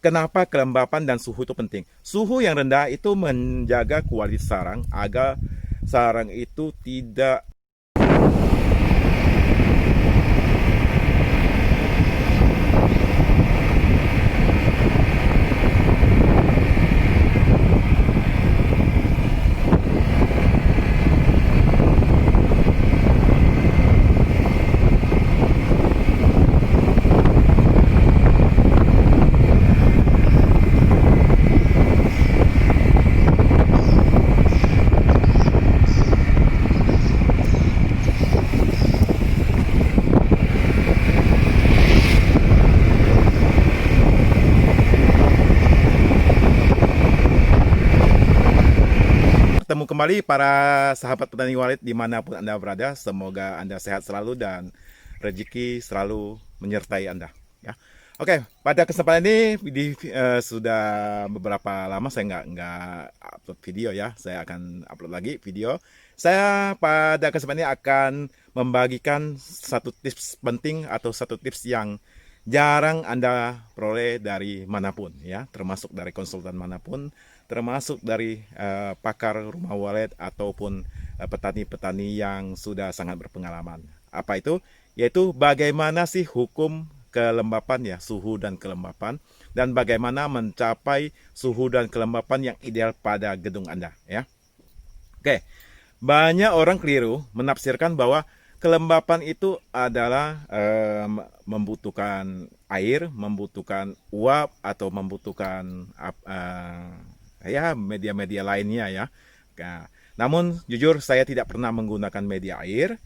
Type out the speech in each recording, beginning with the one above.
Kenapa kelembapan dan suhu itu penting? Suhu yang rendah itu menjaga kualitas sarang agar sarang itu tidak bertemu kembali para sahabat petani walet dimanapun Anda berada. Semoga Anda sehat selalu dan rezeki selalu menyertai Anda. Ya. Oke, pada kesempatan ini sudah beberapa lama saya nggak upload video ya. Saya akan upload lagi video. Saya pada kesempatan ini akan membagikan satu tips penting atau satu tips yang jarang Anda peroleh dari manapun ya, termasuk dari konsultan manapun, termasuk dari pakar rumah walet ataupun petani-petani yang sudah sangat berpengalaman. Apa itu? Yaitu bagaimana sih hukum kelembapan ya, suhu dan kelembapan, dan bagaimana mencapai suhu dan kelembapan yang ideal pada gedung Anda ya. Oke. Banyak orang keliru menafsirkan bahwa kelembapan itu adalah membutuhkan air, membutuhkan uap atau membutuhkan ya media-media lainnya ya. Nah, namun jujur saya tidak pernah menggunakan media air.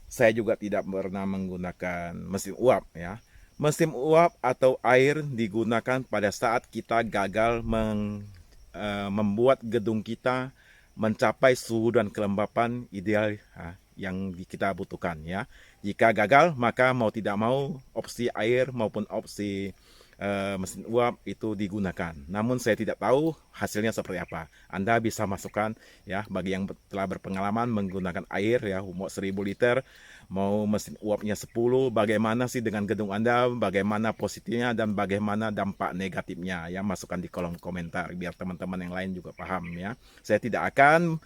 Saya juga tidak pernah menggunakan mesin uap ya. Mesin uap atau air digunakan pada saat kita gagal membuat gedung kita mencapai suhu dan kelembapan ideal yang kita butuhkan ya. Jika gagal, maka mau tidak mau opsi air maupun opsi mesin uap itu digunakan. Namun saya tidak tahu hasilnya seperti apa. Anda bisa masukkan ya, bagi yang telah berpengalaman menggunakan air ya, mau 1000 liter, mau mesin uapnya 10, bagaimana sih dengan gedung Anda, bagaimana positifnya dan bagaimana dampak negatifnya ya, masukkan di kolom komentar biar teman-teman yang lain juga paham ya. Saya tidak akan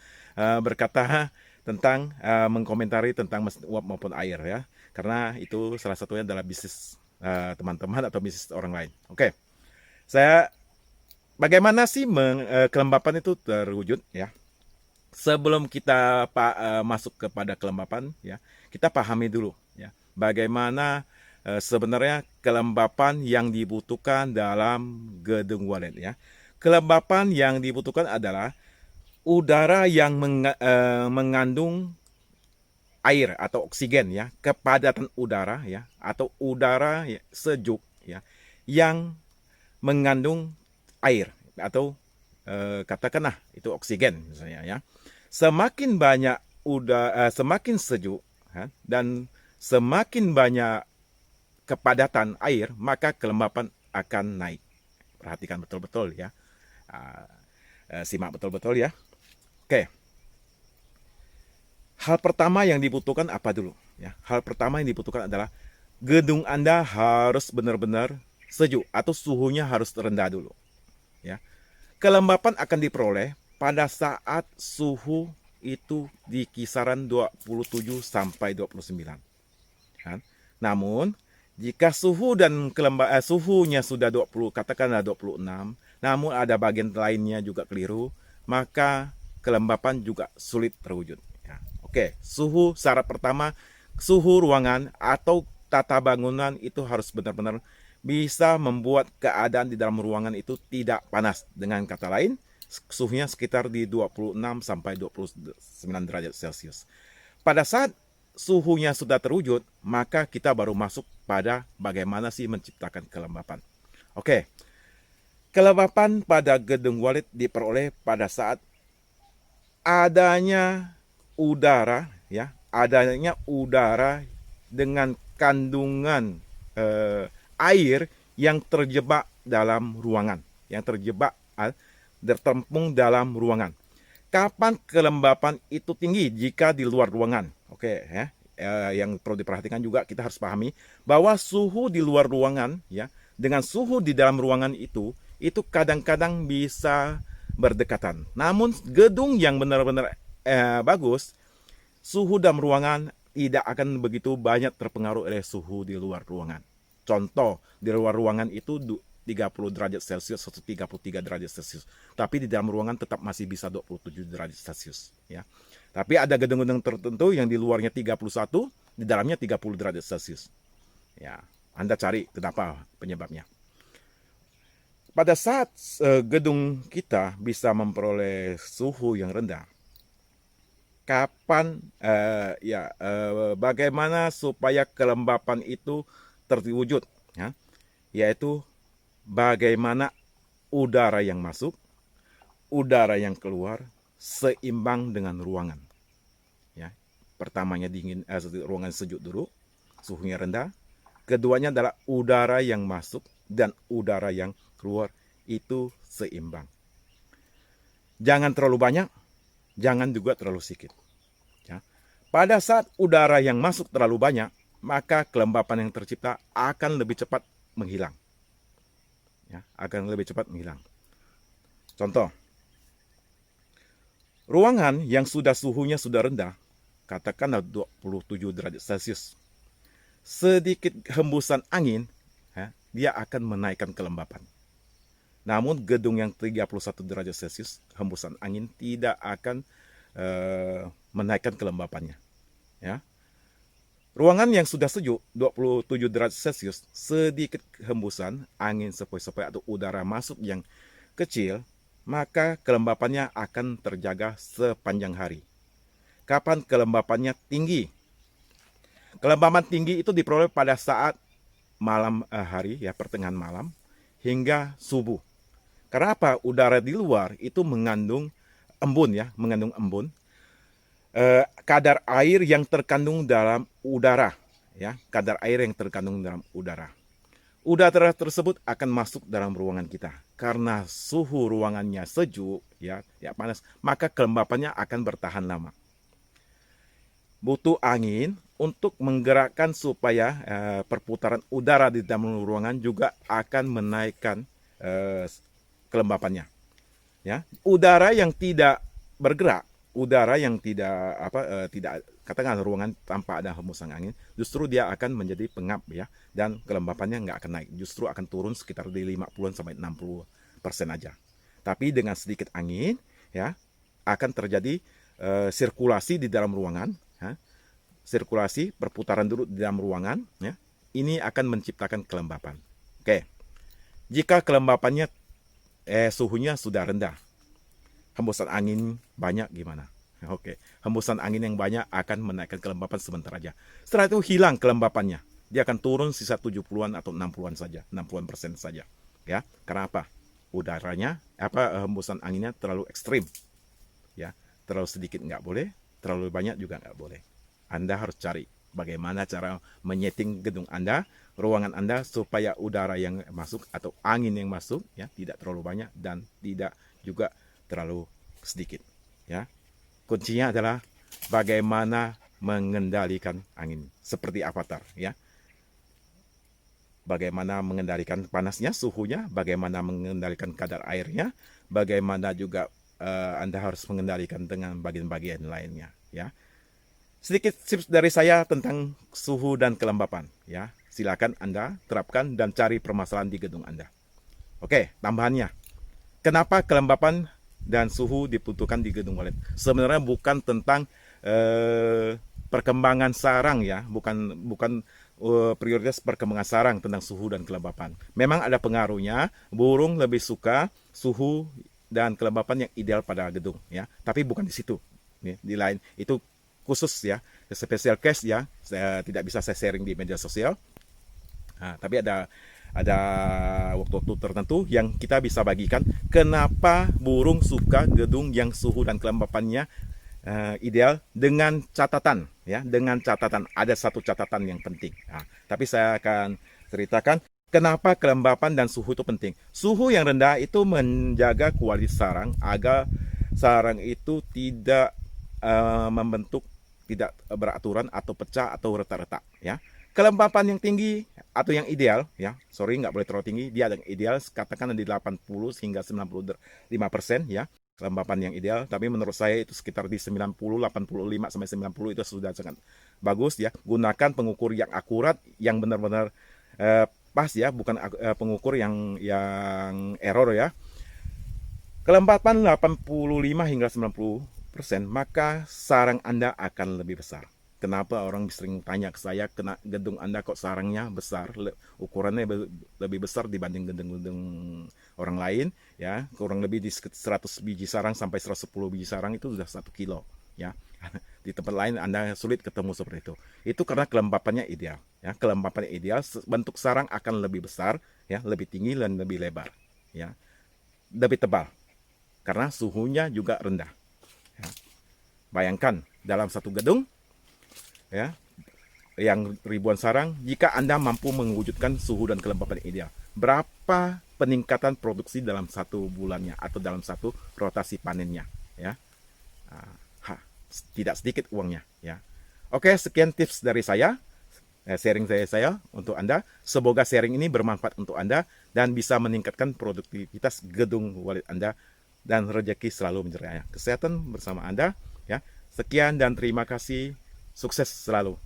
berkata tentang mengkomentari tentang mesin uap maupun air ya, karena itu salah satunya adalah bisnis teman-teman atau bisnis orang lain. Oke, saya bagaimana sih kelembapan itu terwujud ya? Sebelum kita masuk kepada kelembapan ya, kita pahami dulu ya, bagaimana sebenarnya kelembapan yang dibutuhkan dalam gedung walet ya. Kelembapan yang dibutuhkan adalah udara yang mengandung air atau oksigen ya, kepadatan udara ya, atau udara ya, sejuk ya, yang mengandung air atau katakanlah itu oksigen misalnya ya. Semakin banyak semakin sejuk dan semakin banyak kepadatan air, maka kelembapan akan naik. Perhatikan betul-betul ya. Simak betul-betul ya. Oke. Hal pertama yang dibutuhkan apa dulu? Ya, hal pertama yang dibutuhkan adalah gedung Anda harus benar-benar sejuk atau suhunya harus rendah dulu. Ya, kelembapan akan diperoleh pada saat suhu itu di kisaran 27 sampai 29. Kan? Namun jika suhu dan suhunya sudah 20, katakanlah 26, namun ada bagian lainnya juga keliru, maka kelembapan juga sulit terwujud. Ya. Oke, suhu syarat pertama, suhu ruangan atau tata bangunan itu harus benar-benar bisa membuat keadaan di dalam ruangan itu tidak panas. Dengan kata lain, suhunya sekitar di 26 sampai 29 derajat Celcius. Pada saat suhunya sudah terwujud, maka kita baru masuk pada bagaimana sih menciptakan kelembapan. Oke, kelembapan pada gedung walet diperoleh pada saat adanya udara ya, adanya udara dengan kandungan air yang terjebak dalam ruangan, yang terjebak tertempung dalam ruangan. Kapan kelembapan itu tinggi? Jika di luar ruangan. Oke ya. Yang perlu diperhatikan juga kita harus pahami bahwa suhu di luar ruangan ya, dengan suhu di dalam ruangan itu kadang-kadang bisa berdekatan. Namun gedung yang benar-benar bagus, suhu dalam ruangan tidak akan begitu banyak terpengaruh oleh suhu di luar ruangan. Contoh, di luar ruangan itu 30 derajat Celcius atau 33 derajat Celcius. Tapi di dalam ruangan tetap masih bisa 27 derajat Celcius. Ya. Tapi ada gedung-gedung tertentu yang di luarnya 31, di dalamnya 30 derajat Celcius. Ya, Anda cari kenapa penyebabnya. Pada saat gedung kita bisa memperoleh suhu yang rendah, kapan bagaimana supaya kelembapan itu terwujud, ya? Yaitu bagaimana udara yang masuk, udara yang keluar seimbang dengan ruangan. Ya, pertamanya ruangan sejuk dulu, suhunya rendah. Keduanya adalah udara yang masuk dan udara yang keluar itu seimbang. Jangan terlalu banyak, jangan juga terlalu sedikit. Ya. Pada saat udara yang masuk terlalu banyak, maka kelembapan yang tercipta akan lebih cepat menghilang. Ya, akan lebih cepat menghilang. Contoh, ruangan yang suhunya sudah rendah, katakanlah 27 derajat Celcius. Sedikit hembusan angin, dia akan menaikkan kelembapan. Namun gedung yang 31 derajat Celcius, hembusan angin tidak akan menaikkan kelembapannya. Ya. Ruangan yang sudah sejuk, 27 derajat Celcius, sedikit hembusan angin sepoi-sepoi atau udara masuk yang kecil, maka kelembapannya akan terjaga sepanjang hari. Kapan kelembapannya tinggi? Kelembapan tinggi itu diperoleh pada saat malam hari, ya pertengahan malam, hingga subuh. Karena apa? Udara di luar itu mengandung embun, ya, mengandung embun. Kadar air yang terkandung dalam udara, ya, kadar air yang terkandung dalam udara. Udara tersebut akan masuk dalam ruangan kita. Karena suhu ruangannya sejuk, ya panas, maka kelembapannya akan bertahan lama. Butuh angin untuk menggerakkan supaya perputaran udara di dalam ruangan juga akan menaikkan kelembapannya. Ya, udara yang tidak bergerak, udara yang tidak katakanlah ruangan tanpa ada hembusan angin, justru dia akan menjadi pengap, ya, dan kelembapannya nggak akan naik, justru akan turun sekitar di 50 sampai 60% aja. Tapi dengan sedikit angin, ya, akan terjadi sirkulasi di dalam ruangan, ya, sirkulasi perputaran dulu di dalam ruangan, ya, ini akan menciptakan kelembapan. Oke, jika kelembapannya suhunya sudah rendah, hembusan angin banyak gimana? Oke, hembusan angin yang banyak akan menaikkan kelembapan sebentar aja. Setelah itu hilang kelembapannya. Dia akan turun sisa 70-an atau 60-an saja, 60% saja. Ya, karena apa? Udaranya, hembusan anginnya terlalu ekstrim. Ya, terlalu sedikit nggak boleh, terlalu banyak juga nggak boleh. Anda harus cari bagaimana cara menyeting gedung Anda, ruangan Anda supaya udara yang masuk atau angin yang masuk, ya, tidak terlalu banyak dan tidak juga terlalu sedikit. Ya, kuncinya adalah bagaimana mengendalikan angin seperti avatar, ya. Bagaimana mengendalikan panasnya, suhunya, bagaimana mengendalikan kadar airnya, bagaimana juga Anda harus mengendalikan dengan bagian-bagian lainnya, ya. Sedikit tips dari saya tentang suhu dan kelembapan, ya. Silakan Anda terapkan dan cari permasalahan di gedung Anda. Oke, tambahannya. Kenapa kelembapan dan suhu dibutuhkan di gedung OLED? Sebenarnya bukan tentang perkembangan sarang, ya, bukan prioritas perkembangan sarang tentang suhu dan kelembapan. Memang ada pengaruhnya, burung lebih suka suhu dan kelembapan yang ideal pada gedung, ya. Tapi bukan di situ. Di lain itu khusus, ya, special case, ya. Saya tidak bisa saya sharing di media sosial. Nah, tapi ada waktu-waktu tertentu yang kita bisa bagikan kenapa burung suka gedung yang suhu dan kelembapannya ideal, dengan catatan, ya, dengan catatan, ada satu catatan yang penting. Nah, tapi saya akan ceritakan kenapa kelembapan dan suhu itu penting. Suhu yang rendah itu menjaga kualitas sarang agar sarang itu tidak membentuk, tidak beraturan atau pecah atau retak-retak, ya. Kelembapan yang tinggi atau yang ideal, ya, sorry nggak boleh terlalu tinggi, dia yang ideal katakan di 80 hingga 95% ya, kelembapan yang ideal. Tapi menurut saya itu sekitar di 90, 85 sampai 90 itu sudah sangat bagus ya. Gunakan pengukur yang akurat, yang benar-benar pas ya, bukan pengukur yang error ya. Kelembapan 85 hingga 90%, maka sarang Anda akan lebih besar. Kenapa orang sering tanya ke saya, kena gedung Anda kok sarangnya besar, ukurannya lebih besar dibanding gedung-gedung orang lain, ya, kurang lebih di 100 biji sarang sampai 110 biji sarang itu sudah 1 kilo, ya. Di tempat lain Anda sulit ketemu seperti itu. Itu karena kelembapannya ideal, ya. Kelembapannya ideal, bentuk sarang akan lebih besar, ya, lebih tinggi dan lebih lebar, ya, lebih tebal, karena suhunya juga rendah. Ya. Bayangkan dalam satu gedung, ya, yang ribuan sarang, jika Anda mampu mewujudkan suhu dan kelembapan ideal, berapa peningkatan produksi dalam satu bulannya atau dalam satu rotasi panennya, ya. Tidak sedikit uangnya, ya. Oke, sekian tips dari saya, sharing saya untuk Anda. Semoga sharing ini bermanfaat untuk Anda dan bisa meningkatkan produktivitas gedung Walid Anda, dan rezeki selalu menyertai. Kesehatan bersama Anda, ya. Sekian dan terima kasih. Sukses selalu.